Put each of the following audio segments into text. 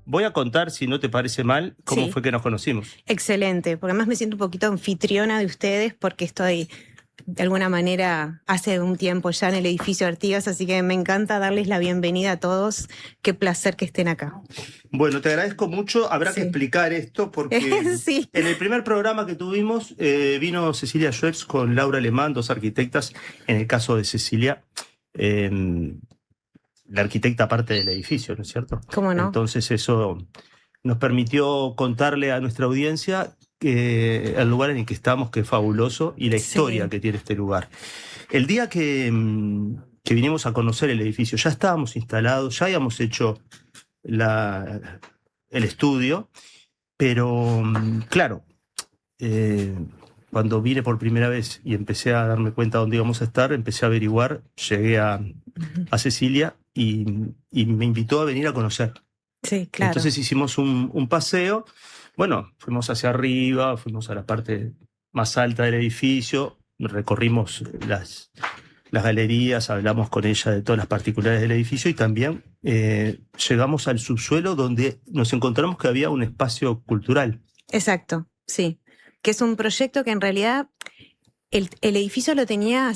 voy a contar, si no te parece mal, cómo Sí. fue que nos conocimos. Excelente, porque además me siento un poquito anfitriona de ustedes porque estoy de alguna manera hace un tiempo ya en el edificio Artigas, así que me encanta darles la bienvenida a todos. Qué placer que estén acá. Bueno, te agradezco mucho. Habrá que Sí. explicar esto porque Sí. en el primer programa que tuvimos vino Cecilia Schweppes con Laura Alemán, dos arquitectas. En el caso de Cecilia, la arquitecta parte del edificio, ¿no es cierto? ¿Cómo no? Entonces eso nos permitió contarle a nuestra audiencia el lugar en el que estamos, que es fabuloso, y la historia Sí. que tiene este lugar. El día que vinimos a conocer el edificio, ya estábamos instalados, ya habíamos hecho el estudio, pero claro, cuando vine por primera vez y empecé a darme cuenta de dónde íbamos a estar, empecé a averiguar, llegué a Cecilia y me invitó a venir a conocer. Sí, claro. Entonces hicimos un paseo, bueno, fuimos hacia arriba, fuimos a la parte más alta del edificio, recorrimos las galerías, hablamos con ella de todas las particularidades del edificio y también llegamos al subsuelo donde nos encontramos que había un espacio cultural. Exacto, sí. Que es un proyecto que en realidad el edificio lo tenía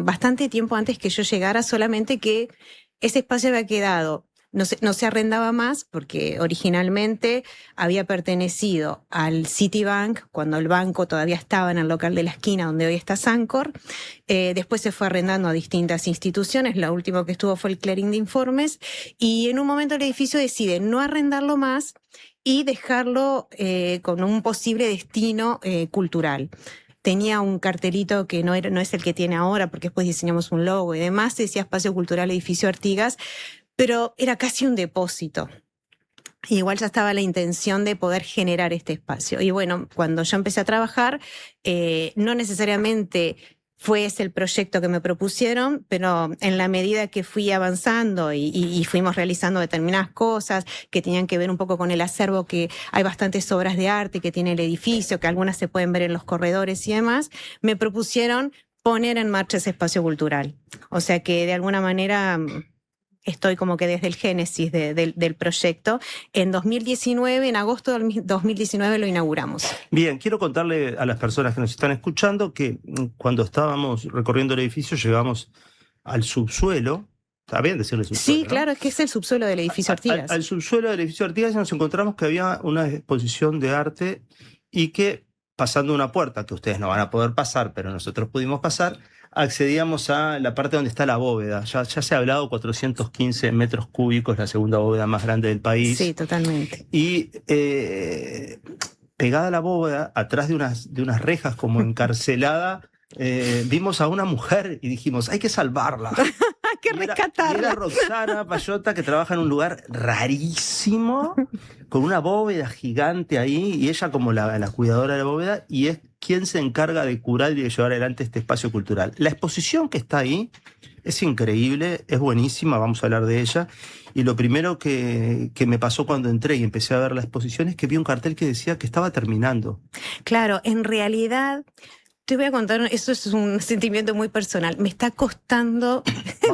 bastante tiempo antes que yo llegara, solamente que ese espacio había quedado, no se arrendaba más porque originalmente había pertenecido al Citibank cuando el banco todavía estaba en el local de la esquina donde hoy está Sancor. Después se fue arrendando a distintas instituciones, lo último que estuvo fue el Clearing de Informes, y en un momento el edificio decide no arrendarlo más y dejarlo con un posible destino cultural. Tenía un cartelito que no es el que tiene ahora, porque después diseñamos un logo y demás, decía Espacio Cultural Edificio Artigas, pero era casi un depósito. Igual ya estaba la intención de poder generar este espacio. Y bueno, cuando yo empecé a trabajar, no necesariamente fue ese el proyecto que me propusieron, pero en la medida que fui avanzando y fuimos realizando determinadas cosas que tenían que ver un poco con el acervo, que hay bastantes obras de arte que tiene el edificio, que algunas se pueden ver en los corredores y demás, me propusieron poner en marcha ese espacio cultural. O sea que de alguna manera estoy como que desde el génesis del proyecto. En 2019, en agosto del 2019 lo inauguramos. Bien, quiero contarle a las personas que nos están escuchando que cuando estábamos recorriendo el edificio llegamos al subsuelo. ¿Está bien decirle subsuelo? Sí, ¿no? claro, es que es el subsuelo del edificio Artigas. Al subsuelo del edificio Artigas nos encontramos que había una exposición de arte y que pasando una puerta, que ustedes no van a poder pasar, pero nosotros pudimos pasar, accedíamos a la parte donde está la bóveda. Ya se ha hablado, 415 metros cúbicos, la segunda bóveda más grande del país. Sí, totalmente. Y pegada a la bóveda, atrás de unas rejas como encarcelada, vimos a una mujer y dijimos, hay que salvarla. Hay que rescatarla. Era Roxana Payota, que trabaja en un lugar rarísimo, con una bóveda gigante ahí, y ella como la cuidadora de la bóveda, y es quien se encarga de curar y de llevar adelante este espacio cultural. La exposición que está ahí es increíble, es buenísima, vamos a hablar de ella. Y lo primero que me pasó cuando entré y empecé a ver la exposición es que vi un cartel que decía que estaba terminando. Claro, en realidad, te voy a contar, eso es un sentimiento muy personal. Me está costando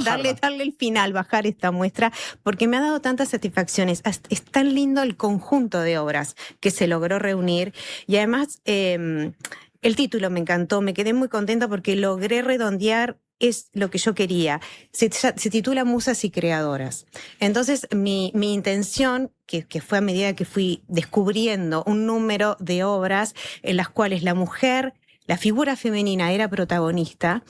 darle el final, bajar esta muestra, porque me ha dado tantas satisfacciones. Es tan lindo el conjunto de obras que se logró reunir. Y además, el título me encantó, me quedé muy contenta porque logré redondear. Es lo que yo quería. Se titula Musas y Creadoras. Entonces, mi intención, que fue a medida que fui descubriendo un número de obras en las cuales la mujer, la figura femenina era protagonista,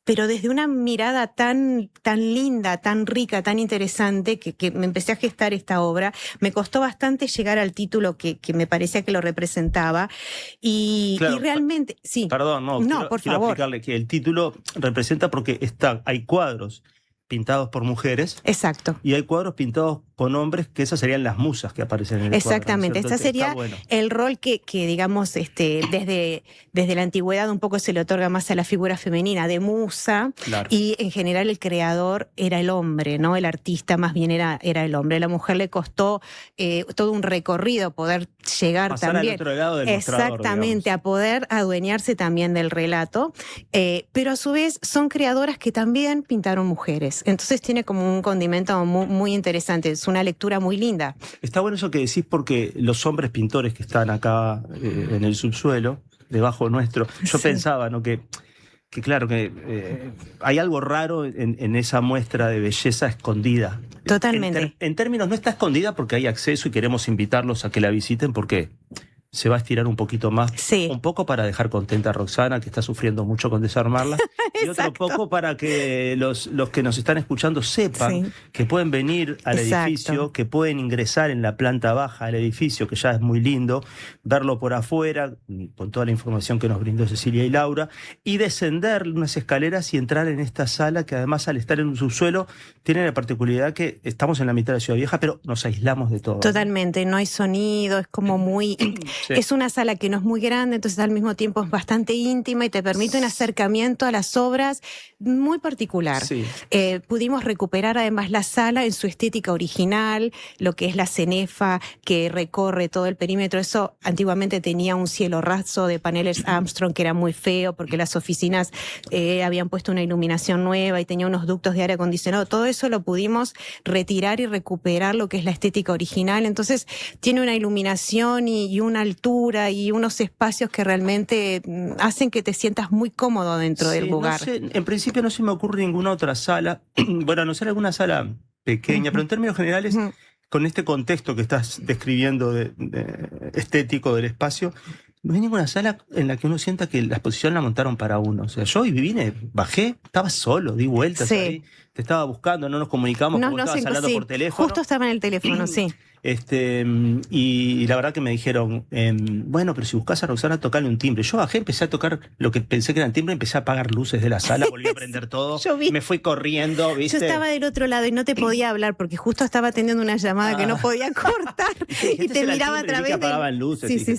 pero desde una mirada tan linda, tan rica, tan interesante, que me empecé a gestar esta obra. Me costó bastante llegar al título que me parecía que lo representaba. Claro, y realmente, sí. Perdón, Por quiero favor. explicarle que el título representa porque hay cuadros pintados por mujeres. Exacto. Y hay cuadros pintados con hombres, que esas serían las musas que aparecen en el Exactamente, cuadro, ¿no es ese cierto? sería bueno. el rol que digamos, desde la antigüedad un poco se le otorga más a la figura femenina de musa, Claro. Y en general el creador era el hombre, ¿no? El artista más bien era el hombre. A la mujer le costó todo un recorrido poder llegar Pasar también. al otro lado del mostrador, Exactamente, digamos. a poder adueñarse también del relato, pero a su vez son creadoras que también pintaron mujeres. Entonces tiene como un condimento muy, muy interesante. Es una lectura muy linda. Está bueno eso que decís porque los hombres pintores que están acá en el subsuelo, debajo nuestro, yo pensaba, ¿no? que claro, que hay algo raro en esa muestra de belleza escondida. Totalmente. En términos, no está escondida porque hay acceso y queremos invitarlos a que la visiten porque se va a estirar un poquito más, un poco para dejar contenta a Roxana, que está sufriendo mucho con desarmarla, y otro poco para que los que nos están escuchando sepan que pueden venir al edificio, que pueden ingresar en la planta baja del edificio, que ya es muy lindo, verlo por afuera, con toda la información que nos brindó Cecilia y Laura, y descender unas escaleras y entrar en esta sala, que además al estar en un subsuelo, tiene la particularidad que estamos en la mitad de la Ciudad Vieja, pero nos aislamos de todo. Totalmente, no hay sonido, es como muy... Sí. Es una sala que no es muy grande, entonces al mismo tiempo es bastante íntima y te permite un acercamiento a las obras muy particular. Sí. Pudimos recuperar además la sala en su estética original, lo que es la cenefa que recorre todo el perímetro. Eso antiguamente tenía un cielo raso de paneles Armstrong que era muy feo porque las oficinas habían puesto una iluminación nueva y tenía unos ductos de aire acondicionado. Todo eso lo pudimos retirar y recuperar lo que es la estética original. Entonces tiene una iluminación y una altura y unos espacios que realmente hacen que te sientas muy cómodo dentro del lugar. No sé, en principio no se me ocurre ninguna otra sala, bueno, a no ser alguna sala pequeña, pero en términos generales, con este contexto que estás describiendo de estético del espacio, no hay ninguna sala en la que uno sienta que la exposición la montaron para uno. O sea, yo vine, bajé, estaba solo, di vueltas ahí, te estaba buscando, no nos comunicamos, porque estabas hablando por teléfono. Justo estaba en el teléfono, sí. Y la verdad que me dijeron, bueno, pero si buscas a Roxana, tocale un timbre. Yo bajé, empecé a tocar lo que pensé que era el timbre, empecé a apagar luces de la sala, volví a prender todo, me fui corriendo, ¿viste? Yo estaba del otro lado y no te podía hablar porque justo estaba teniendo una llamada que no podía cortar y te miraba a través de... apagaban luces. Sí.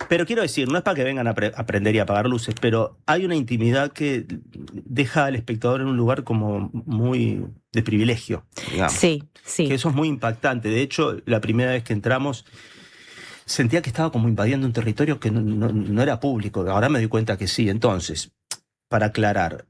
Pero quiero decir, no es para que vengan a aprender y apagar luces, pero hay una intimidad que deja al espectador en un lugar como muy de privilegio, digamos. Sí. Que eso es muy impactante. De hecho, la primera vez que entramos sentía que estaba como invadiendo un territorio que no era público. Ahora me doy cuenta que sí. Entonces, para aclarar,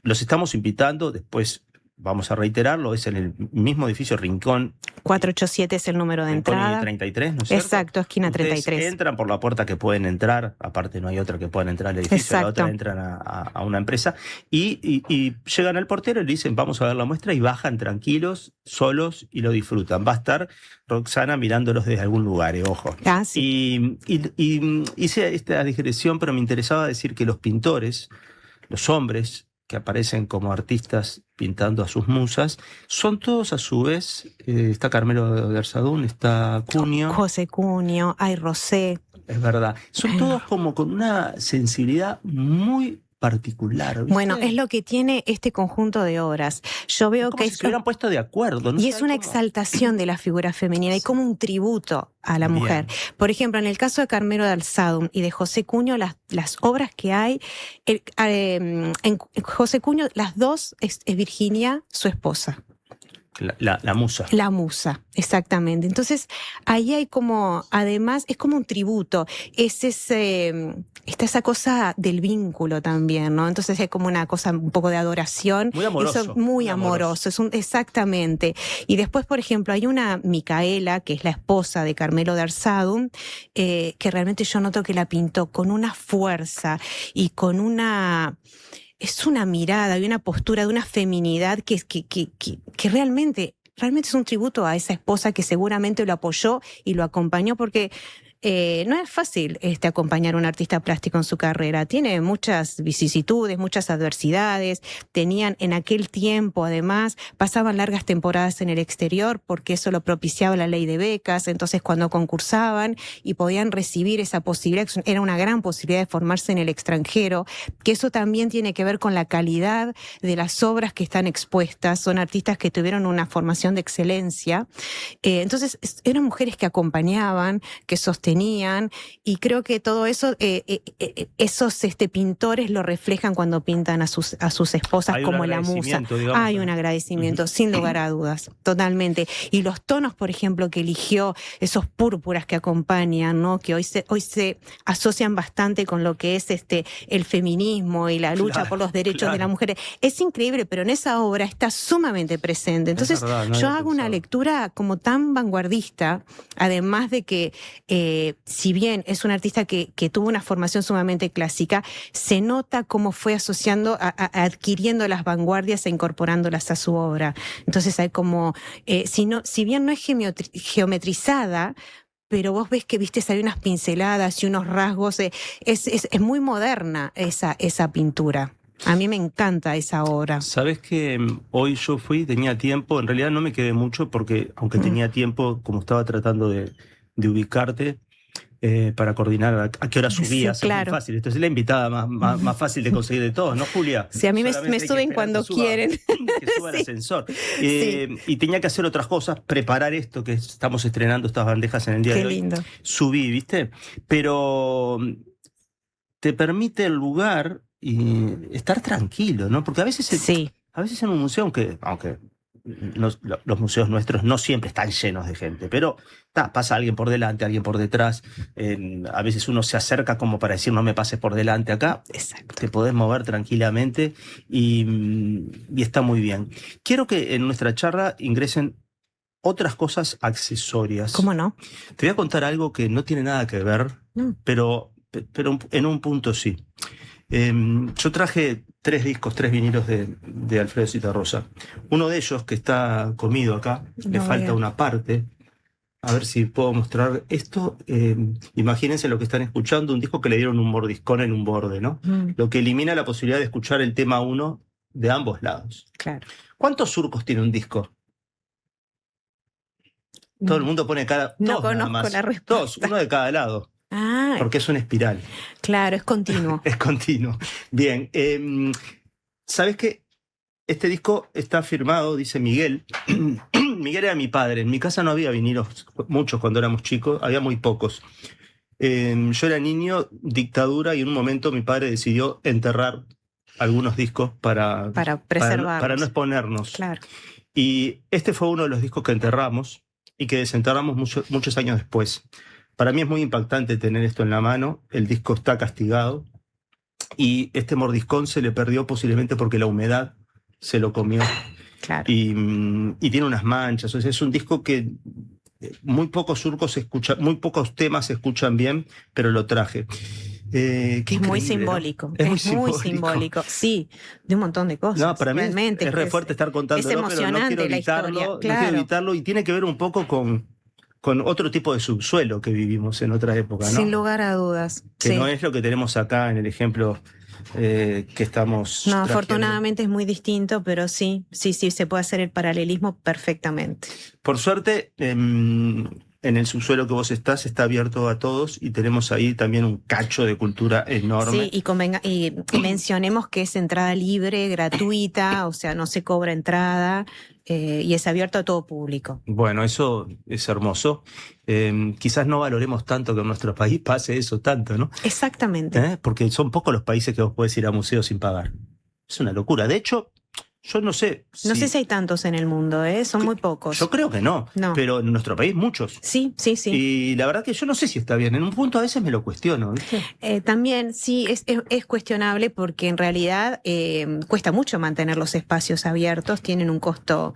los estamos invitando, después vamos a reiterarlo, es en el mismo edificio Rincón. 487 es el número de entrada. 33, ¿no es cierto? Exacto, esquina 33. Ustedes entran por la puerta que pueden entrar, aparte no hay otra que puedan entrar al edificio, la otra entran a una empresa, y llegan al portero y le dicen, vamos a ver la muestra, y bajan tranquilos, solos, y lo disfrutan. Va a estar Roxana mirándolos desde algún lugar, ojo. Sí. Y hice esta digresión, pero me interesaba decir que los pintores, los hombres, que aparecen como artistas pintando a sus musas, son todos a su vez, está Carmelo de Arzadún, está Cunio. José Cunio, hay Rosé. Es verdad, son todos como con una sensibilidad muy particular, ¿viste? Bueno, es lo que tiene este conjunto de obras. Yo veo que se hubieran puesto de acuerdo, ¿no? Y es una exaltación de la figura femenina y como un tributo a la mujer. Por ejemplo, en el caso de Carmelo de Arzadún y de José Cunio, las obras que hay, en José Cunio, las dos es Virginia, su esposa. La musa. La musa, exactamente. Entonces, ahí hay como, además, es como un tributo. Está esa cosa del vínculo también, ¿no? Entonces hay como una cosa un poco de adoración. Muy amoroso. Eso, muy amoroso. Exactamente. Y después, por ejemplo, hay una Micaela, que es la esposa de Carmelo de Arzadún, que realmente yo noto que la pintó con una fuerza y con una... Es una mirada y una postura de una feminidad que realmente es un tributo a esa esposa que seguramente lo apoyó y lo acompañó porque no es fácil acompañar a un artista plástico en su carrera. Tiene muchas vicisitudes, muchas adversidades. Tenían en aquel tiempo, además, pasaban largas temporadas en el exterior porque eso lo propiciaba la ley de becas. Entonces, cuando concursaban y podían recibir esa posibilidad, era una gran posibilidad de formarse en el extranjero, que eso también tiene que ver con la calidad de las obras que están expuestas. Son artistas que tuvieron una formación de excelencia. Entonces, eran mujeres que acompañaban, que sostenían, tenían, y creo que todo eso, esos pintores lo reflejan cuando pintan a sus esposas como la musa. Digamos, hay un agradecimiento, sin lugar a dudas, totalmente. Y los tonos, por ejemplo, que eligió, esos púrpuras que acompañan, ¿no? Que hoy se asocian bastante con lo que es el feminismo y la lucha por los derechos de las mujeres. Es increíble, pero en esa obra está sumamente presente. Entonces, verdad, no yo hago una lectura como tan vanguardista, además de que, si bien es un artista que tuvo una formación sumamente clásica, se nota cómo fue asociando, adquiriendo las vanguardias e incorporándolas a su obra. Entonces hay como, si bien no es geometrizada, pero vos ves que, viste, hay unas pinceladas y unos rasgos, es muy moderna esa pintura. A mí me encanta esa obra. Sabes que hoy yo tenía tiempo, en realidad no me quedé mucho porque aunque tenía tiempo, como estaba tratando de ubicarte, para coordinar a qué hora subías, sí, claro. Es muy fácil. Entonces es la invitada más fácil de conseguir de todos, ¿no, Julia? Sí, a mí me suben cuando quieren. Que suba el ascensor. Y tenía que hacer otras cosas, preparar esto, que estamos estrenando estas bandejas en el día de hoy. Qué lindo. Subí, ¿viste? Pero te permite el lugar y estar tranquilo, ¿no? Porque a veces en un museo, aunque los museos nuestros no siempre están llenos de gente, pero pasa alguien por delante, alguien por detrás, a veces uno se acerca como para decir no me pases por delante acá. Exacto. Te podés mover tranquilamente y está muy bien. Quiero que en nuestra charla ingresen otras cosas accesorias. ¿Cómo no? Te voy a contar algo que no tiene nada que ver, pero en un punto sí. Yo traje 3 vinilos de Alfredo Zitarrosa. Uno de ellos, que está comido acá, le falta una parte. A ver si puedo mostrar esto. Imagínense lo que están escuchando, un disco que le dieron un mordiscón en un borde, ¿no? Lo que elimina la posibilidad de escuchar el tema 1 de ambos lados. Claro. ¿Cuántos surcos tiene un disco? Todo el mundo pone cada... No conozco la respuesta. Todos, uno de cada lado. Porque es una espiral. Claro, es continuo. Es continuo. Bien. ¿Sabes qué? Este disco está firmado, dice Miguel. Miguel era mi padre. En mi casa no había vinilos, muchos cuando éramos chicos, había muy pocos. Yo era niño, dictadura, y en un momento mi padre decidió enterrar algunos discos para preservarlos, para no exponernos. Claro. Y este fue uno de los discos que enterramos y que desenterramos muchos años después. Para mí es muy impactante tener esto en la mano. El disco está castigado y este mordiscón se le perdió posiblemente porque la humedad se lo comió. Claro. Y tiene unas manchas. O sea, es un disco que muy pocos surcos se escuchan, muy pocos temas se escuchan bien, pero lo traje. Es muy simbólico. ¿No? Es muy simbólico. Sí, de un montón de cosas. No, para mí es re fuerte estar contándolo, es emocionante, pero no quiero evitarlo, claro. No quiero evitarlo, y tiene que ver un poco con otro tipo de subsuelo que vivimos en otra época, ¿no? Sin lugar a dudas. Que no es lo que tenemos acá en el ejemplo que estamos... No, afortunadamente es muy distinto, pero sí, se puede hacer el paralelismo perfectamente. Por suerte, en el subsuelo que vos estás está abierto a todos y tenemos ahí también un cacho de cultura enorme. Sí, y mencionemos que es entrada libre, gratuita, o sea, no se cobra entrada. Y es abierto a todo público. Bueno, eso es hermoso. Quizás no valoremos tanto que en nuestro país pase eso tanto, ¿no? Exactamente. Porque son pocos los países que vos podés ir a museos sin pagar. Es una locura. De hecho, yo no sé... No sé si hay tantos en el mundo, son muy pocos. Yo creo que no, pero en nuestro país muchos. Sí. Y la verdad que yo no sé si está bien. En un punto a veces me lo cuestiono, ¿viste? También sí, es cuestionable porque en realidad cuesta mucho mantener los espacios abiertos, tienen un costo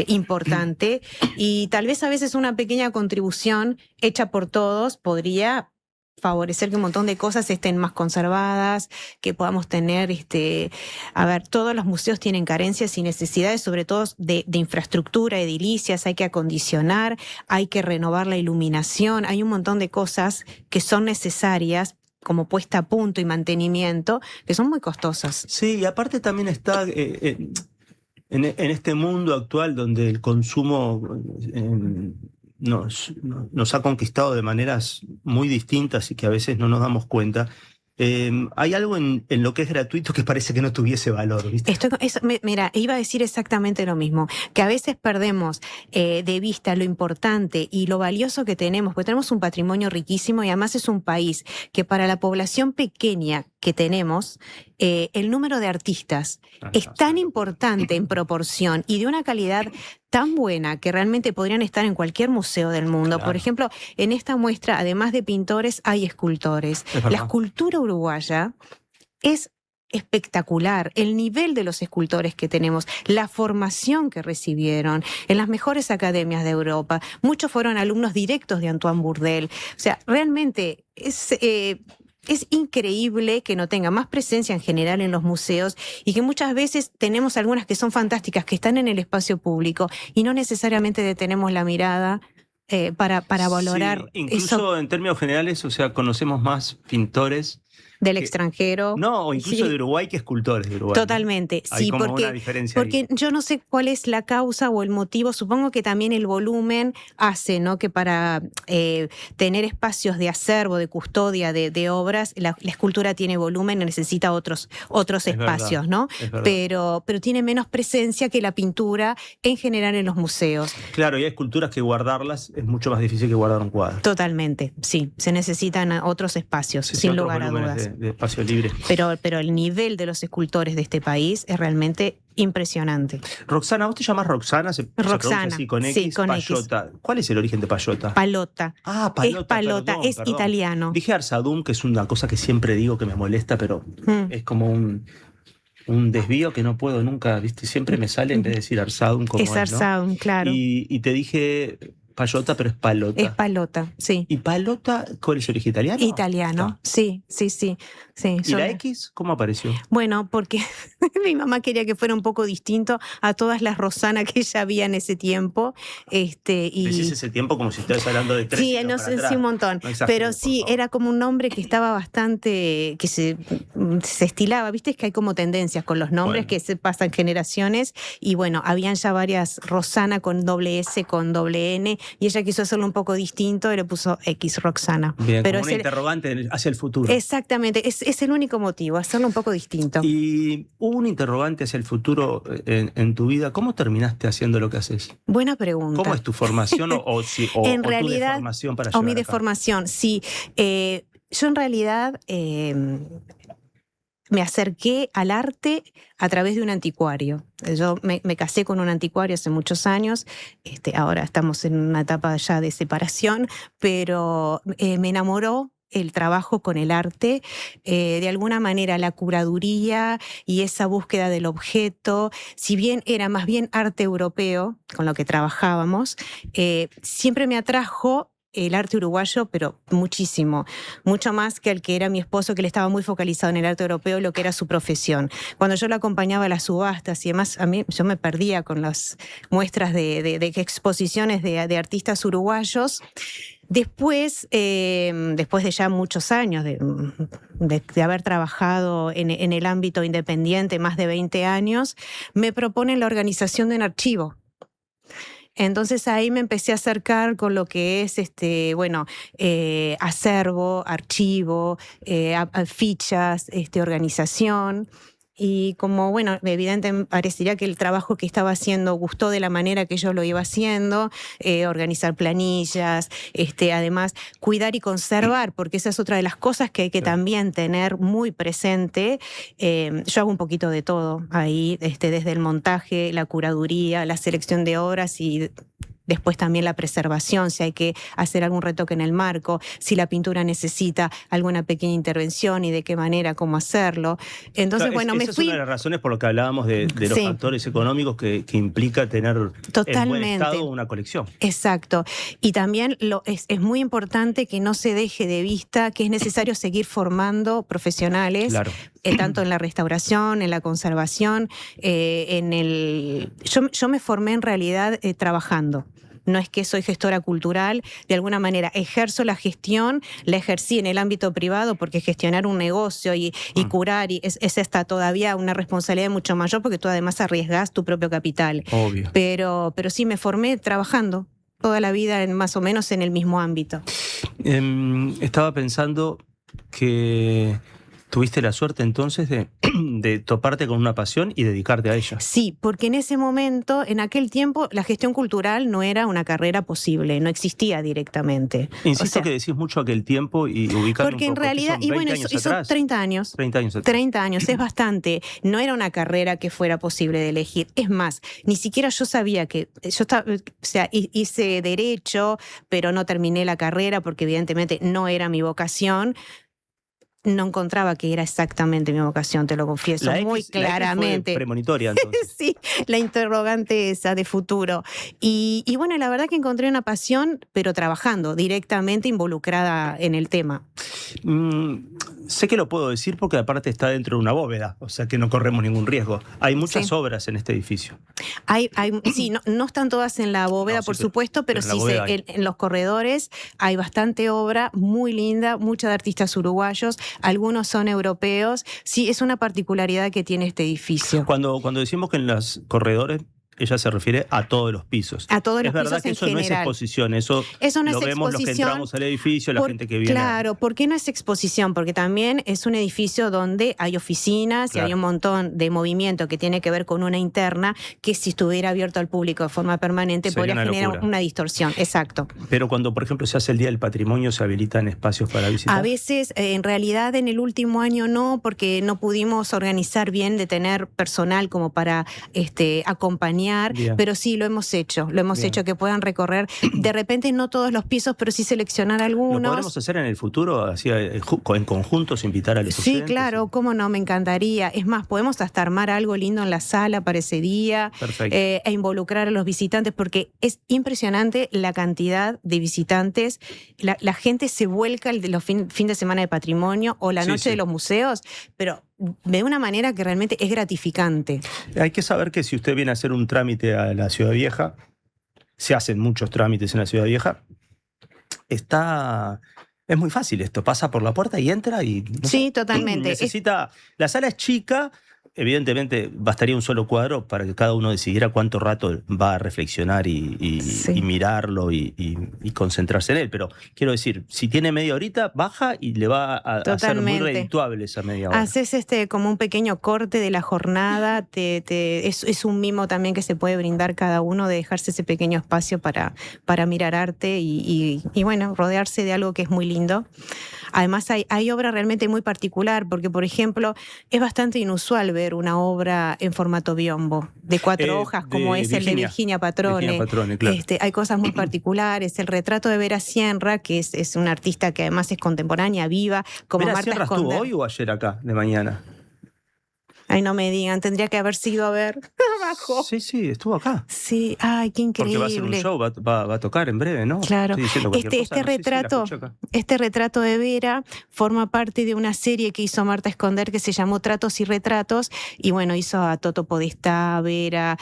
importante y tal vez a veces una pequeña contribución hecha por todos podría favorecer que un montón de cosas estén más conservadas, que podamos tener, todos los museos tienen carencias y necesidades, sobre todo de infraestructura, edilicias, hay que acondicionar, hay que renovar la iluminación, hay un montón de cosas que son necesarias como puesta a punto y mantenimiento, que son muy costosas. Sí, y aparte también está en este mundo actual donde el consumo nos ha conquistado de maneras muy distintas y que a veces no nos damos cuenta. Hay algo en lo que es gratuito que parece que no tuviese valor, ¿viste? Mira, iba a decir exactamente lo mismo, que a veces perdemos de vista lo importante y lo valioso que tenemos, porque tenemos un patrimonio riquísimo y además es un país que para la población pequeña que tenemos, el número de artistas es tan importante en proporción y de una calidad tan buena que realmente podrían estar en cualquier museo del mundo. Claro. Por ejemplo, en esta muestra, además de pintores, hay escultores. La escultura uruguaya es espectacular, el nivel de los escultores que tenemos, la formación que recibieron en las mejores academias de Europa. Muchos fueron alumnos directos de Antoine Bourdelle. O sea, realmente es increíble que no tenga más presencia en general en los museos y que muchas veces tenemos algunas que son fantásticas, que están en el espacio público y no necesariamente detenemos la mirada para valorar. Sí, incluso eso en términos generales, o sea, conocemos más pintores del extranjero. No, o incluso de Uruguay que escultores de Uruguay. Totalmente, Hay sí, como una diferencia porque ahí. yo no sé cuál es la causa o el motivo, supongo que también el volumen hace, ¿no? Que para tener espacios de acervo, de custodia de obras, la escultura tiene volumen y necesita otros espacios, ¿no? Pero tiene menos presencia que la pintura en general en los museos. Claro, y hay esculturas que guardarlas es mucho más difícil que guardar un cuadro. Totalmente, sí, se necesitan otros espacios, sin lugar a dudas. De espacio libre. Pero el nivel de los escultores de este país es realmente impresionante. Roxana, ¿vos te llamas Roxana? Roxana, así, con X, sí, con Pallota. X. ¿Cuál es el origen de Pallota? Palota. Ah, Palota. Es Palota, perdón, es italiano. Dije Arsadum, que es una cosa que siempre digo que me molesta, pero es como un desvío que no puedo nunca, ¿viste? Siempre me sale en vez de decir Arsadum como es Arsadum, ¿no? claro. Y te dije Pallota, pero es Palota. Es Palota, sí. ¿Y Palota cuál es su origen? ¿Italiano? Italiano, sí. ¿Y la X cómo apareció? Bueno, porque mi mamá quería que fuera un poco distinto a todas las Rosana que ella había en ese tiempo. Decís ese tiempo como si estuvieras hablando de 3 sí, años no para sé, atrás. sí, un montón. No pero sí, era como un nombre que estaba bastante, que se estilaba, viste, es que hay como tendencias con los nombres que se pasan generaciones y bueno, habían ya varias Rosana con doble S, con doble N y ella quiso hacerlo un poco distinto y le puso X, Roxana. Bien, pero como una interrogante hacia el futuro. Exactamente, es el único motivo, hacerlo un poco distinto. Y hubo un interrogante hacia el futuro en tu vida. ¿Cómo terminaste haciendo lo que haces? Buena pregunta. ¿Cómo es tu formación o en realidad, tu deformación para llegar llegar o mi deformación, sí. Yo en realidad me acerqué al arte a través de un anticuario. Yo me casé con un anticuario hace muchos años, ahora estamos en una etapa ya de separación, pero me enamoró el trabajo con el arte, de alguna manera la curaduría y esa búsqueda del objeto, si bien era más bien arte europeo con lo que trabajábamos, siempre me atrajo el arte uruguayo, pero muchísimo, mucho más que el que era mi esposo, que él estaba muy focalizado en el arte europeo, lo que era su profesión. Cuando yo lo acompañaba a las subastas y demás, yo me perdía con las muestras de exposiciones de artistas uruguayos. Después de ya muchos años de haber trabajado en el ámbito independiente, más de 20 años, me proponen la organización de un archivo. Entonces ahí me empecé a acercar con lo que es acervo, archivo, fichas, organización. Y como, evidentemente parecería que el trabajo que estaba haciendo gustó de la manera que yo lo iba haciendo, organizar planillas, además cuidar y conservar, porque esa es otra de las cosas que hay que también tener muy presente. Yo hago un poquito de todo ahí, desde el montaje, la curaduría, la selección de obras y después también la preservación, si hay que hacer algún retoque en el marco, si la pintura necesita alguna pequeña intervención y de qué manera, cómo hacerlo. Entonces, esa es una de las razones por lo que hablábamos de los factores económicos que implica tener en buen estado una colección. Exacto. Y también es muy importante que no se deje de vista que es necesario seguir formando profesionales, tanto en la restauración, en la conservación, Yo me formé en realidad trabajando. No es que soy gestora cultural, de alguna manera ejerzo la gestión, la ejercí en el ámbito privado porque gestionar un negocio y curar es hasta todavía una responsabilidad mucho mayor porque tú además arriesgas tu propio capital. Obvio. Pero sí me formé trabajando toda la vida más o menos en el mismo ámbito. Estaba pensando que Tuviste la suerte entonces de toparte con una pasión y dedicarte a ella. Sí, porque en ese momento, en aquel tiempo, la gestión cultural no era una carrera posible, no existía directamente. Insisto que decís mucho aquel tiempo y ubicando porque un poco, en realidad, ¿son 20 años hizo atrás? 30 años. 30 años atrás. 30 años, es bastante. No era una carrera que fuera posible de elegir. Es más, ni siquiera yo sabía que... Yo estaba, o sea, hice Derecho, pero no terminé la carrera porque evidentemente no era mi vocación. No encontraba que era exactamente mi vocación, te lo confieso, muy claramente. La X fue premonitoria, entonces. Sí, la interrogante esa de futuro. Y bueno, la verdad que encontré una pasión, pero trabajando, directamente involucrada en el tema. Sé que lo puedo decir porque aparte está dentro de una bóveda, o sea que no corremos ningún riesgo. Hay muchas obras en este edificio. Sí, no están todas en la bóveda, por supuesto, pero sí en los corredores hay bastante obra muy linda, mucha de artistas uruguayos, algunos son europeos. Sí, es una particularidad que tiene este edificio. Cuando decimos que en los corredores, ella se refiere a todos los pisos. A todos los pisos. Es verdad que eso no es exposición, eso no lo vemos los que entramos al edificio, la gente que viene. Claro, ¿por qué no es exposición? Porque también es un edificio donde hay oficinas y hay un montón de movimiento que tiene que ver con una interna que si estuviera abierto al público de forma permanente podría generar una distorsión. Exacto. Pero cuando, por ejemplo, se hace el Día del Patrimonio, ¿se habilitan espacios para visitar? A veces, en realidad, en el último año no, porque no pudimos organizar bien de tener personal como para acompañar. Bien. Pero sí, lo hemos hecho que puedan recorrer, de repente no todos los pisos, pero sí seleccionar algunos. ¿Lo podemos hacer en el futuro, así en conjuntos, invitar a los estudiantes? Sí, claro, cómo no, me encantaría. Es más, podemos hasta armar algo lindo en la sala para ese día. Perfecto. E involucrar a los visitantes, porque es impresionante la cantidad de visitantes. La gente se vuelca el de los fin de semana de patrimonio o la noche de los museos, pero de una manera que realmente es gratificante. Hay que saber que si usted viene a hacer un trámite a la Ciudad Vieja, se hacen muchos trámites en la Ciudad Vieja, es muy fácil esto, pasa por la puerta y entra y... Sí, totalmente. La sala es chica, evidentemente bastaría un solo cuadro para que cada uno decidiera cuánto rato va a reflexionar y mirarlo y concentrarse en él. Pero quiero decir, si tiene media horita, baja y le va a hacer muy redituable esa media hora. Haces como un pequeño corte de la jornada, es un mimo también que se puede brindar cada uno de dejarse ese pequeño espacio para mirar arte y bueno, rodearse de algo que es muy lindo. Además hay obra realmente muy particular, porque por ejemplo es bastante inusual ver una obra en formato biombo, de 4 hojas, como es el de Virginia Patrone. Claro. Hay cosas muy particulares, el retrato de Vera Sienra, que es una artista que además es contemporánea, viva, como ¿Vera Marta Sienra estuvo hoy o ayer acá, de mañana? Ay, no me digan, tendría que haber sido a ver abajo. Sí, estuvo acá. Sí, ay, qué increíble. Porque va a hacer un show, va a tocar en breve, ¿no? Claro. Este retrato de Vera forma parte de una serie que hizo Marta Esconder que se llamó Tratos y Retratos, y bueno, hizo a Toto Podestá, Vera,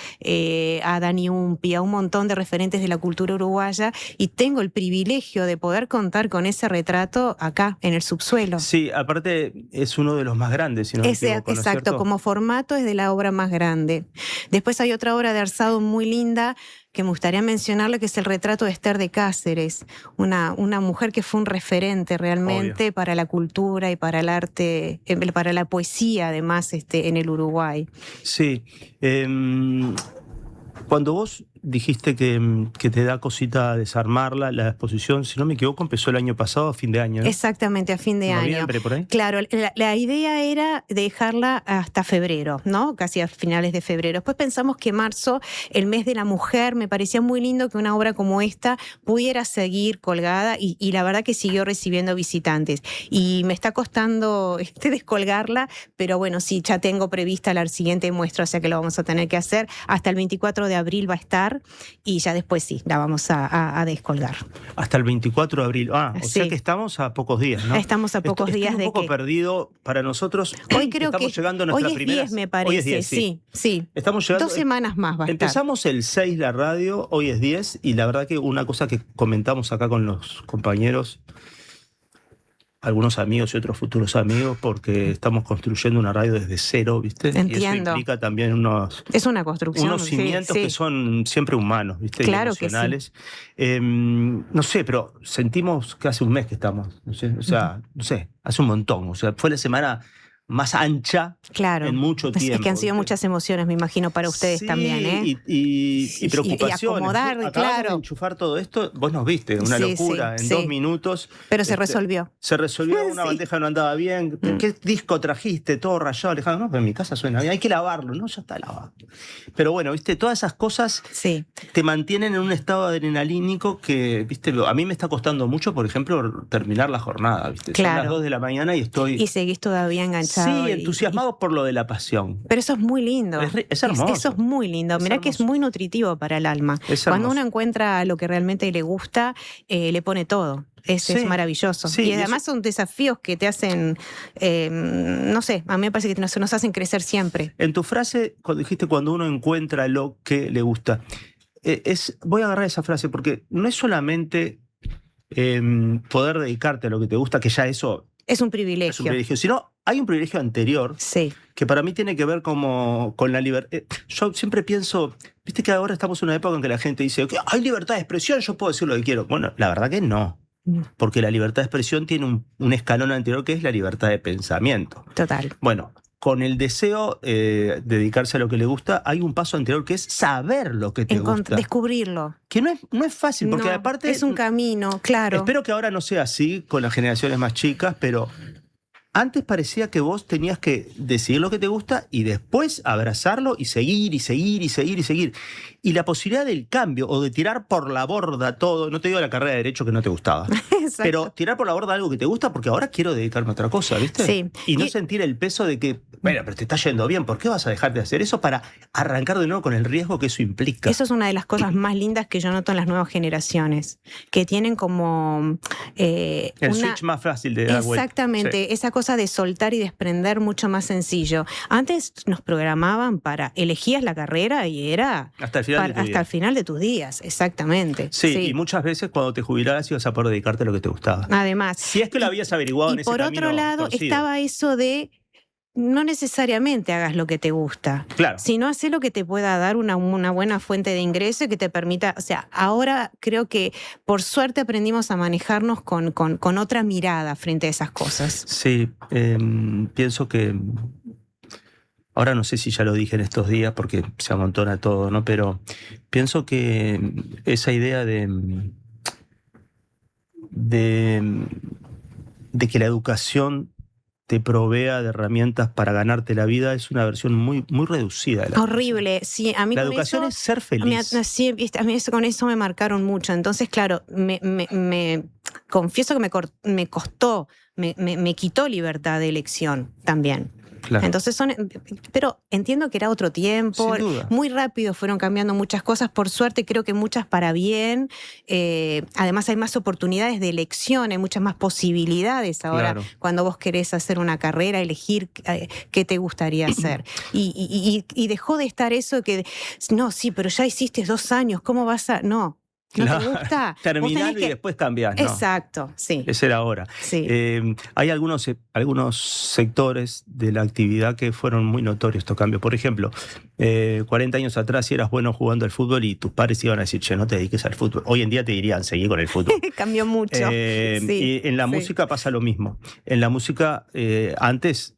a Dani Umpi, a un montón de referentes de la cultura uruguaya, y tengo el privilegio de poder contar con ese retrato acá, en el subsuelo. Sí, aparte es uno de los más grandes, si no me equivoco, exacto, como formato es de la obra más grande. Después hay otra obra de Arsado muy linda que me gustaría mencionarle, que es el retrato de Esther de Cáceres, una mujer que fue un referente realmente para la cultura y para el arte, para la poesía además en el Uruguay. Sí. Cuando vos dijiste que te da cosita desarmarla, la exposición, si no me equivoco, empezó el año pasado, a fin de año, ¿no? Exactamente, a fin de año. ¿Noviembre, por ahí? Claro, la idea era dejarla hasta febrero, ¿no? Casi a finales de febrero. Después pensamos que marzo, el mes de la mujer, me parecía muy lindo que una obra como esta pudiera seguir colgada y la verdad que siguió recibiendo visitantes. Y me está costando descolgarla, pero bueno, sí, ya tengo prevista la siguiente muestra, o sea que lo vamos a tener que hacer. Hasta el 24 de abril va a estar y ya después sí, la vamos a descolgar. Hasta el 24 de abril. O sea que estamos a pocos días, ¿no? Estamos a pocos días de que... un poco perdido para nosotros. Hoy creo estamos llegando a nuestra primera... Hoy es 10, me parece. Hoy es 10, sí. Estamos llegando... 2 semanas más va a Empezamos el 6 la radio, hoy es 10, y la verdad que una cosa que comentamos acá con los compañeros algunos amigos y otros futuros amigos porque estamos construyendo una radio desde cero, ¿viste? Entiendo. Y eso implica también Es una construcción. unos cimientos sí. que son siempre humanos, ¿viste? Claro y emocionales. No sé, pero sentimos que hace un mes que estamos, no sé, o sea, no sé, hace un montón. O sea, fue la semana más ancha Claro. en mucho tiempo. Es que han sido ¿viste? muchas emociones, me imagino, para ustedes Sí, también, ¿eh? y preocupaciones. Y acomodar, Acabamos claro. de enchufar todo esto, vos nos viste, una locura, en 2 minutos. Pero se resolvió. Se resolvió, una bandeja no andaba bien. ¿Qué disco trajiste? Todo rayado, Alejandro. No, pero en mi casa suena bien, hay que lavarlo, ¿no? Ya está lavado. Pero bueno, viste, todas esas cosas te mantienen en un estado adrenalínico que, viste, a mí me está costando mucho, por ejemplo, terminar la jornada, viste. Claro. Son las 2 de la mañana y estoy... Y seguís todavía enganchado. Sí, entusiasmado por lo de la pasión. Pero eso es muy lindo. Es hermoso. Eso es muy lindo. Mirá que es muy nutritivo para el alma. Cuando uno encuentra lo que realmente le gusta, le pone todo. Es maravilloso. Sí, y además son desafíos que te hacen, no sé, a mí me parece que nos hacen crecer siempre. En tu frase, cuando dijiste cuando uno encuentra lo que le gusta, voy a agarrar esa frase porque no es solamente poder dedicarte a lo que te gusta, que ya eso... Es un privilegio. Es un privilegio. Sino hay un privilegio anterior que para mí tiene que ver como con la libertad. Yo siempre pienso, viste que ahora estamos en una época en que la gente dice, hay libertad de expresión, yo puedo decir lo que quiero. Bueno, la verdad que no. Porque la libertad de expresión tiene un escalón anterior que es la libertad de pensamiento. Total. Bueno, con el deseo de dedicarse a lo que le gusta, hay un paso anterior que es saber lo que te gusta. Descubrirlo. Que no es fácil, porque aparte... Es un camino, claro. Espero que ahora no sea así con las generaciones más chicas, pero antes parecía que vos tenías que decidir lo que te gusta y después abrazarlo y seguir, y seguir, y seguir, y seguir. Y la posibilidad del cambio o de tirar por la borda todo, no te digo la carrera de Derecho que no te gustaba, pero tirar por la borda algo que te gusta porque ahora quiero dedicarme a otra cosa, ¿viste? Sí. Y no sentir el peso de que, bueno, pero te está yendo bien, ¿por qué vas a dejar de hacer eso para arrancar de nuevo con el riesgo que eso implica? Eso es una de las cosas más lindas que yo noto en las nuevas generaciones, que tienen como... el switch más fácil de dar vuelta. Exactamente, esa cosa de soltar y desprender mucho más sencillo. Antes nos programaban para, elegías la carrera y era... Hasta el final de tus días, exactamente. Sí, y muchas veces cuando te jubilaras ibas a poder dedicarte a lo que te gustaba. Además. Si es que lo habías averiguado en ese camino. Y por otro lado torcido. estaba eso de no necesariamente hagas lo que te gusta, sino hacer lo que te pueda dar una buena fuente de ingreso y que te permita, o sea, ahora creo que por suerte aprendimos a manejarnos con otra mirada frente a esas cosas. Sí, pienso que, ahora no sé si ya lo dije en estos días porque se amontona todo, ¿no? Pero pienso que esa idea de que la educación te provea de herramientas para ganarte la vida es una versión muy, muy reducida de la Horrible, sí. A mí la con educación eso, es ser feliz. A mí con eso me marcaron mucho. Entonces, claro, me confieso que me costó, me quitó libertad de elección también. Claro. Entonces pero entiendo que era otro tiempo, muy rápido fueron cambiando muchas cosas, por suerte creo que muchas para bien, además hay más oportunidades de elección, hay muchas más posibilidades ahora cuando vos querés hacer una carrera, elegir qué te gustaría hacer. Y dejó de estar eso que, no, sí, pero ya hiciste 2 años, ¿cómo vas a...? No te gusta. Terminar y después cambiar. ¿No? Exacto, sí. Ese era ahora. Sí. Hay algunos sectores de la actividad que fueron muy notorios estos cambios. Por ejemplo, 40 años atrás, si eras bueno jugando al fútbol y tus padres iban a decir, che, no te dediques al fútbol. Hoy en día te dirían, seguí con el fútbol. Cambió mucho. Y en la música pasa lo mismo. En la música, antes,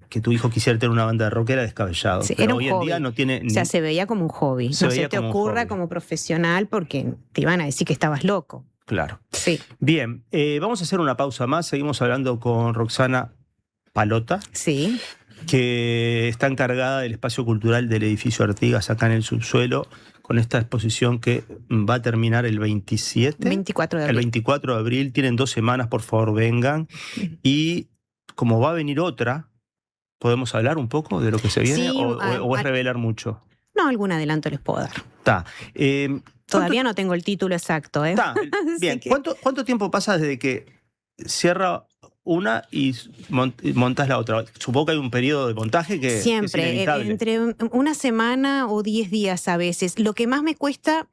que tu hijo quisiera tener una banda de rock era descabellado. Sí, pero era hoy en día no tiene... O sea, se veía como un hobby. No se te ocurra como profesional porque te iban a decir que estabas loco. Claro. Sí. Bien, vamos a hacer una pausa más. Seguimos hablando con Roxana Palota. Sí. Que está encargada del espacio cultural del edificio Artigas acá en el subsuelo, con esta exposición que va a terminar el 24 de abril. El 24 de abril, tienen 2 semanas, por favor vengan. Y como va a venir otra, ¿podemos hablar un poco de lo que se viene o es revelar mucho? No, algún adelanto les puedo dar. Está. Todavía no tengo el título exacto. Está, bien. ¿Cuánto tiempo pasa desde que cierra una y montas la otra. Supongo que hay un periodo de montaje que siempre, es inevitable. entre una semana o 10 días a veces. Lo que más me cuesta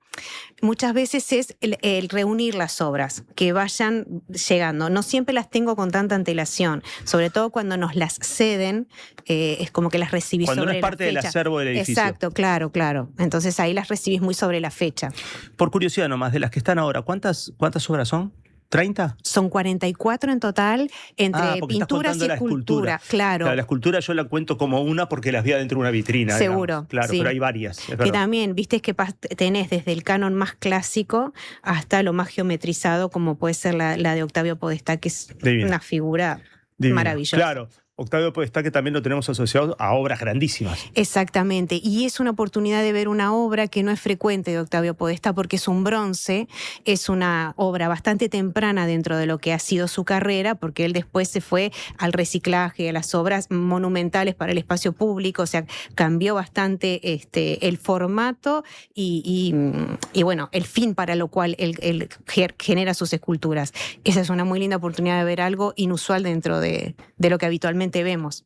muchas veces es el reunir las obras, que vayan llegando. No siempre las tengo con tanta antelación, sobre todo cuando nos las ceden, es como que las recibís cuando sobre no es parte la del fecha. acervo del edificio. Exacto, claro. Entonces ahí las recibís muy sobre la fecha. Por curiosidad nomás, de las que están ahora, ¿cuántas obras son? ¿30? Son 44 en total, entre porque pinturas estás contando y la escultura. Claro. La escultura yo la cuento como una porque las vi adentro de una vitrina. Seguro. Digamos. Claro, sí. pero hay varias. Que también, viste que tenés desde el canon más clásico hasta lo más geometrizado, como puede ser la de Octavio Podestá, que es una figura maravillosa. Claro. Octavio Podestá, que también lo tenemos asociado a obras grandísimas. Exactamente, y es una oportunidad de ver una obra que no es frecuente de Octavio Podestá porque es un bronce, es una obra bastante temprana dentro de lo que ha sido su carrera, porque él después se fue al reciclaje, a las obras monumentales para el espacio público, o sea, cambió bastante el formato y bueno, el fin para lo cual él genera sus esculturas. Esa es una muy linda oportunidad de ver algo inusual dentro de lo que habitualmente vemos.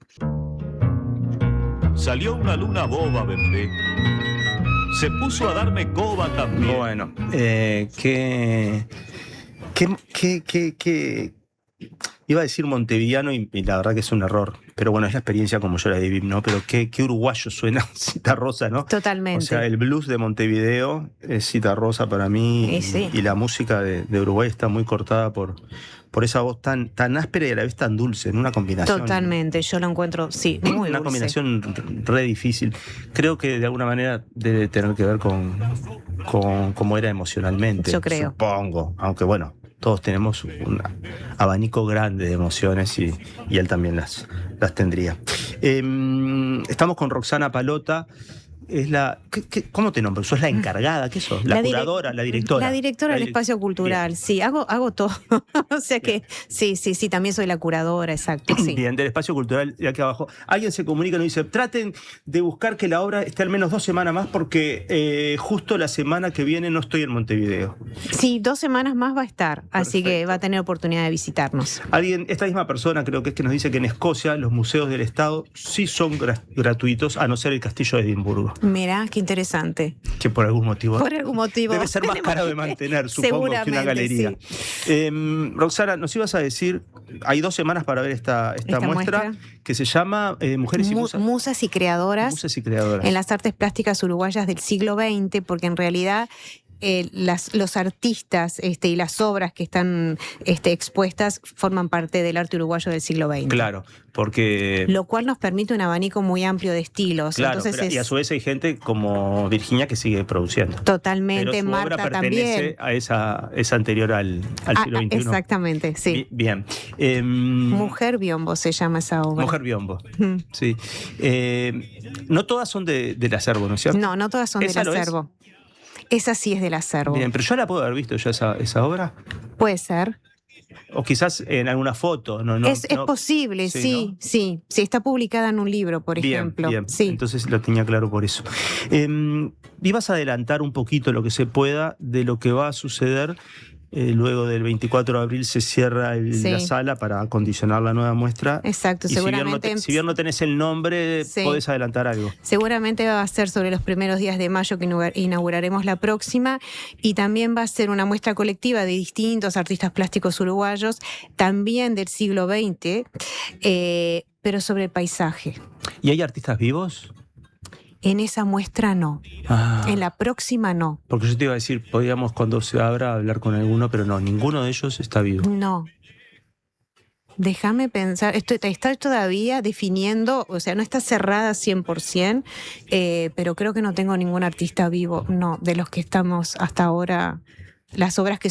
Salió una luna boba, bebé. Se puso a darme coba también. Bueno, iba a decir montevideano y la verdad que es un error. Pero bueno, es la experiencia como yo la viví, ¿no? Pero qué uruguayo suena Citarrosa, ¿no? Totalmente. O sea, el blues de Montevideo es Citarrosa para mí. Sí. Y la música de Uruguay está muy cortada por esa voz tan áspera y a la vez tan dulce, en una combinación. Totalmente, yo lo encuentro, sí, muy dulce. Una combinación re difícil. Creo que de alguna manera debe tener que ver con cómo era emocionalmente. Yo creo. Supongo, aunque bueno, todos tenemos un abanico grande de emociones y él también las tendría. Estamos con Roxana Palota. Es ¿cómo te nombro? ¿Sos la encargada? ¿Qué sos? ¿La curadora? ¿La directora? La directora del espacio cultural, bien. Sí, hago todo. O sea que sí, también soy la curadora, exacto. Sí. Bien, del espacio cultural de aquí abajo. Alguien se comunica y nos dice, traten de buscar que la obra esté al menos 2 semanas más porque justo la semana que viene no estoy en Montevideo. Sí, 2 semanas más va a estar, Perfecto. Así que va a tener oportunidad de visitarnos. Esta misma persona creo que es que nos dice que en Escocia los museos del Estado sí son gratuitos, a no ser el Castillo de Edimburgo. Mirá, qué interesante. Que por algún motivo. Debe ser más caro de mantener, supongo, que una galería. Sí. Roxana, nos ibas a decir, hay 2 semanas para ver esta muestra que se llama Mujeres y Musas. Musas y creadoras. Musas y creadoras. En las artes plásticas uruguayas del siglo XX, porque en realidad los artistas y las obras que están expuestas forman parte del arte uruguayo del siglo XX. Claro, porque... Lo cual nos permite un abanico muy amplio de estilos. Claro, entonces y a su vez hay gente como Virginia que sigue produciendo. Totalmente, pero su Marta obra pertenece también. a esa anterior al siglo XXI. Exactamente, sí. Bien. Mujer Biombo se llama esa obra. Mujer Biombo, sí. No todas son del acervo, ¿no es cierto? No todas son del acervo. Esa sí es del acervo. Bien, pero yo la puedo haber visto ya esa obra. Puede ser. O quizás en alguna foto. Es posible, sí. Está publicada en un libro, por ejemplo. Bien. Sí. Entonces lo tenía claro por eso. ¿Ibas a adelantar un poquito lo que se pueda de lo que va a suceder? Luego del 24 de abril se cierra la sala para acondicionar la nueva muestra. Exacto, y seguramente. Si bien no tenés el nombre, podés adelantar algo. Seguramente va a ser sobre los primeros días de mayo que inauguraremos la próxima, y también va a ser una muestra colectiva de distintos artistas plásticos uruguayos, también del siglo XX, pero sobre el paisaje. ¿Y hay artistas vivos? En esa muestra no. En la próxima no. Porque yo te iba a decir, podríamos cuando se abra hablar con alguno, pero no, ninguno de ellos está vivo. No. Déjame pensar, está todavía definiendo, o sea, no está cerrada 100%, pero creo que no tengo ningún artista vivo, no, de los que estamos hasta ahora. Las obras que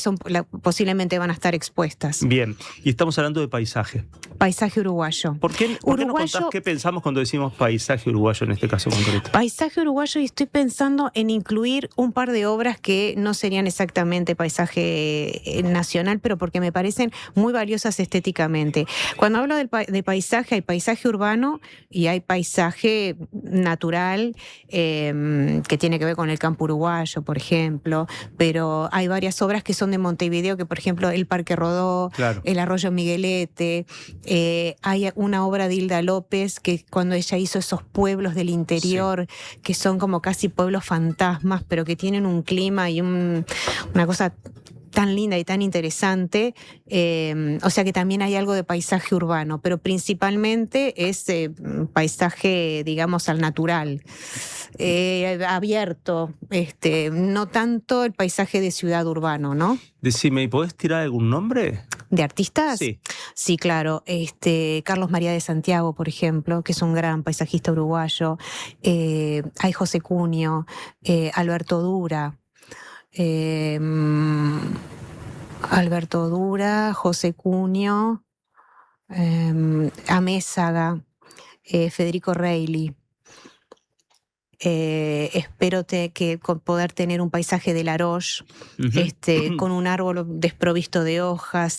posiblemente van a estar expuestas. Bien, y estamos hablando de paisaje. Paisaje uruguayo. ¿Por qué no contás qué pensamos cuando decimos paisaje uruguayo en este caso concreto? Paisaje uruguayo, y estoy pensando en incluir un par de obras que no serían exactamente paisaje nacional, pero porque me parecen muy valiosas estéticamente. Cuando hablo de paisaje, hay paisaje urbano y hay paisaje natural, que tiene que ver con el campo uruguayo, por ejemplo, pero hay varias varias obras que son de Montevideo, que por ejemplo el Parque Rodó, Claro. el Arroyo Miguelete. Hay una obra de Hilda López que cuando ella hizo esos pueblos del interior, que son como casi pueblos fantasmas, pero que tienen un clima y una cosa tan linda y tan interesante, o sea que también hay algo de paisaje urbano, pero principalmente es paisaje, digamos, al natural, abierto, no tanto el paisaje de ciudad urbano, ¿no? Decime, ¿y podés tirar algún nombre? ¿De artistas? Sí. Sí, claro. Carlos María de Santiago, por ejemplo, que es un gran paisajista uruguayo. Hay José Cunio, Alberto Dura. Alberto Dura, José Cunio, Amézaga, Federico Reilly. Espero poder tener un paisaje de Laroche, con un árbol desprovisto de hojas,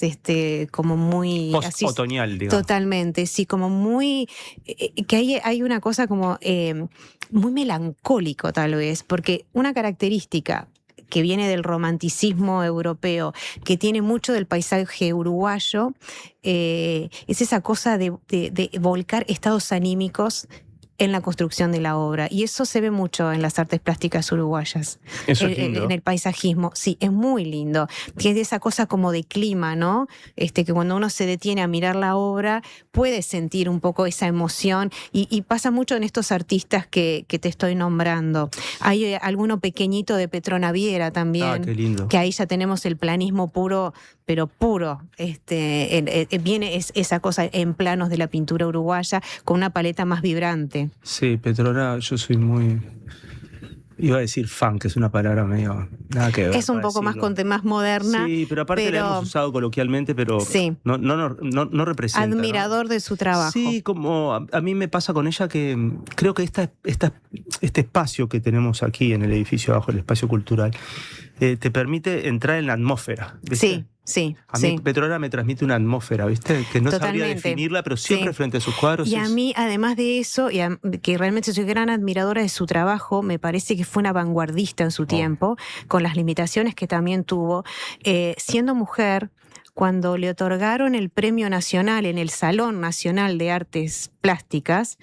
como muy... Post-otoñal, digamos. Totalmente, sí, como muy... que hay una cosa como muy melancólico tal vez, porque una característica que viene del romanticismo europeo, que tiene mucho del paisaje uruguayo, es esa cosa de volcar estados anímicos en la construcción de la obra. Y eso se ve mucho en las artes plásticas uruguayas. Eso es lindo. En el paisajismo. Sí, es muy lindo. Tiene esa cosa como de clima, ¿no? Que cuando uno se detiene a mirar la obra, puede sentir un poco esa emoción. Y pasa mucho en estos artistas que te estoy nombrando. Hay alguno pequeñito de Petrona Viera también. Ah, qué lindo. Que ahí ya tenemos el planismo puro, pero puro. Viene esa cosa en planos de la pintura uruguaya con una paleta más vibrante. Sí, Petrona, yo soy muy... Iba a decir fan, que es una palabra medio... Nada que ver. Es un poco más moderna. Sí, pero aparte la hemos usado coloquialmente, pero sí, no representa. Admirador, ¿no?, de su trabajo. Sí, como a mí me pasa con ella que creo que este espacio que tenemos aquí en el edificio abajo, el espacio cultural, te permite entrar en la atmósfera, ¿viste? Sí. Sí, a mí Petrona me transmite una atmósfera, ¿viste? Que no sabría definirla, pero siempre frente a sus cuadros. Y a mí, además de eso, que realmente soy gran admiradora de su trabajo, me parece que fue una vanguardista en su tiempo, con las limitaciones que también tuvo. Siendo mujer, cuando le otorgaron el Premio Nacional en el Salón Nacional de Artes Plásticas,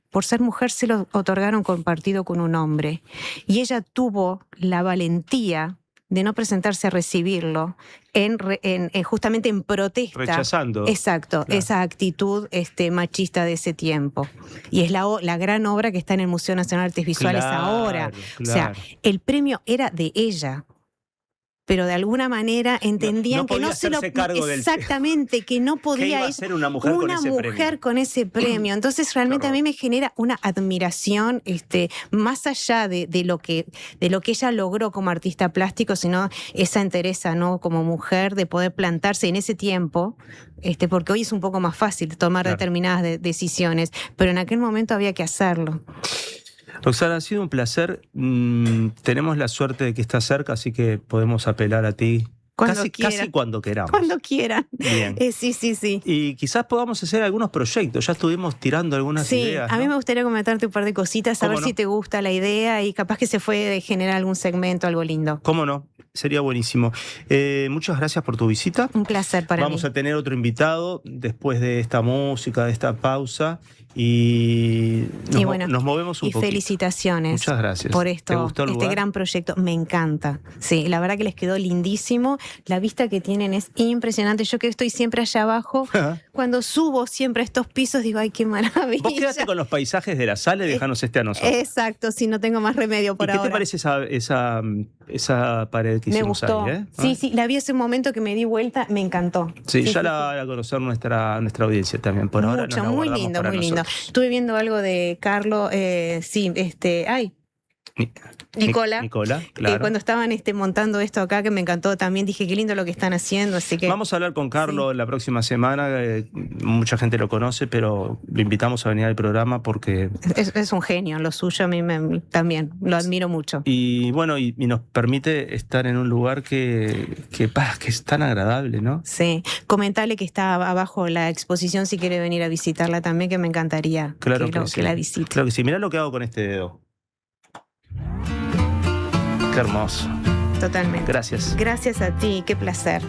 por ser mujer se lo otorgaron compartido con un hombre. Y ella tuvo la valentía de no presentarse a recibirlo, justamente en protesta. Rechazando. Exacto, claro, esa actitud machista de ese tiempo. Y es la gran obra que está en el Museo Nacional de Artes Visuales ahora. Claro. O sea, el premio era de ella, pero de alguna manera entendían que no se lo... Exactamente, que no podía ser una mujer con ese premio. Entonces realmente a mí me genera una admiración, más allá de lo que ella logró como artista plástico, sino esa entereza, ¿no?, como mujer, de poder plantarse en ese tiempo, porque hoy es un poco más fácil tomar determinadas decisiones, pero en aquel momento había que hacerlo. Roxana, ha sido un placer. Tenemos la suerte de que estás cerca, así que podemos apelar a ti casi cuando queramos. Cuando quieran. Bien. Sí. Y quizás podamos hacer algunos proyectos. Ya estuvimos tirando algunas ideas. Sí, a mí me gustaría comentarte un par de cositas, a ver si te gusta la idea y capaz que se puede generar algún segmento, algo lindo. ¿Cómo no? Sería buenísimo. Muchas gracias por tu visita. Un placer para mí. Vamos a tener otro invitado después de esta música, de esta pausa. Y nos movemos un poquito. Y felicitaciones. Muchas gracias. Por esto, ¿Te gustó el lugar? Gran proyecto. Me encanta. Sí, la verdad que les quedó lindísimo. La vista que tienen es impresionante. Yo que estoy siempre allá abajo, cuando subo siempre a estos pisos, digo, ay, qué maravilla. Vos quedaste con los paisajes de la sala y dejanos a nosotros. Exacto, si no tengo más remedio por ahora. ¿Qué te parece esa pared que hicimos ahí? Me gustó. Sí, la vi hace un momento que me di vuelta, me encantó. Sí, ya la va a conocer nuestra audiencia también. Por ahora nos la muy lindo, muy lindo. Estuve viendo algo de Carlos, Nicola, claro. Cuando estaban montando esto acá, que me encantó también, dije qué lindo lo que están haciendo, así que... Vamos a hablar con Carlos la próxima semana, mucha gente lo conoce, pero lo invitamos a venir al programa porque... Es un genio, lo suyo a mí también, lo admiro mucho. Y bueno, y nos permite estar en un lugar que es tan agradable, ¿no? Sí, comentale que está abajo la exposición si quiere venir a visitarla también, que me encantaría que la visite. Claro que sí, mirá lo que hago con este dedo. Qué hermoso. Totalmente. Gracias. Gracias a ti, qué placer.